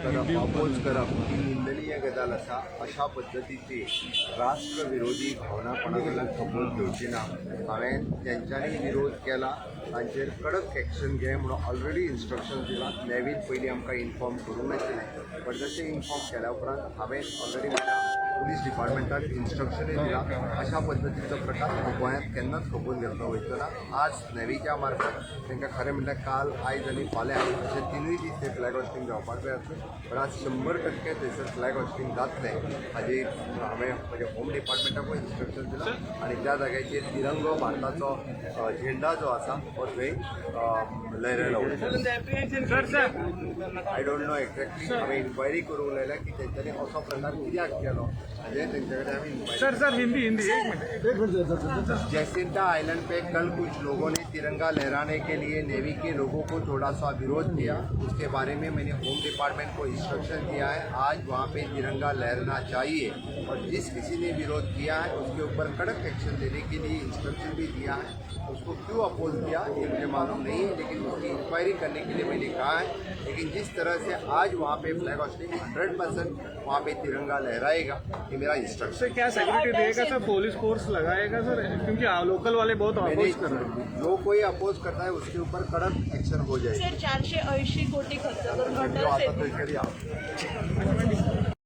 करप अपोज करप ही निंदनीय गजाल आसा। अशा पद्दतीची राष्ट्रविरोधी भावना कोणा कडल्यान खपोवन घेवची ना। हांवें तेंच्यांनी विरोध केला तांचेर कडक एक्शन घे म्हणून ऑलरेडी इन्स्ट्रक्शन दिला। नेवीन पयलीं आमकां इन्फॉर्म करूंक नाशिल्लें, बट जशें इन्फॉर्म केल्या उपरांत हांवें ऑलरेडी पुलीस डिपार्टमेंटाक इन्स्ट्रक्शनूय दिला। अशा पद्दतीचो प्रकार गोंयांत केन्नाच खपोवन घेतलो वयचो ना। आज नेवीच्या मार्फत तांकां खरें म्हणल्यार काल आयज आनी फाल्यां अशे तिनूय दीस ते फ्लॅग हॉस्टिंग जावपाक जाय आसलें, पण आज 100% थंयसर फ्लॅग हॉस्टिंग जातलें हाजी हांवें म्हज्या होम डिपार्टमेंटाकूय इन्स्ट्रक्शन दिलां आनी त्या जाग्याचेर तिरंगो भारताचो झेंडा जो आसा तो थंय लहरायला आय डोंट नो एक्झॅक्टली। हांवें इन्क्वायरी करूंक लायल्या की तेंच्यांनी असो प्रकार कित्याक केलो हाजें तेंचे कडेन हांवें इन्क्वायरी। जैसिंटा आइलैंड पे कल कुछ लोगों ने तिरंगा लहराने के लिए नेवी के लोगों को थोड़ा सा विरोध किया। उसके बारे में मैंने होम डिपार्टमेंट को इंस्ट्रक्शन दिया है, आज वहाँ पे तिरंगा लहरना चाहिए और जिस किसी ने विरोध किया है उसके ऊपर कड़क एक्शन लेने के लिए इंस्ट्रक्शन भी दिया है। उसको क्यों अपोज किया ये मुझे मालूम नहीं है, लेकिन उसकी इंक्वायरी करने के लिए मैंने कहा है। लेकिन जिस तरह से आज वहाँ पे फ्लैग हॉस्टिंग 100% वहाँ पे तिरंगा लहराएगा ये मेरा इंस्ट्रक्शन। सर क्या सिक्योरिटी देगा सर? पुलिस फोर्स लगाएगा सर? क्योंकि लोकल वाले बहुत अपोज कर रहे हैं। जो कोई अपोज करता है उसके ऊपर कड़क एक्शन हो जाएगा। सर 480 कोटी खर्च करून आता तो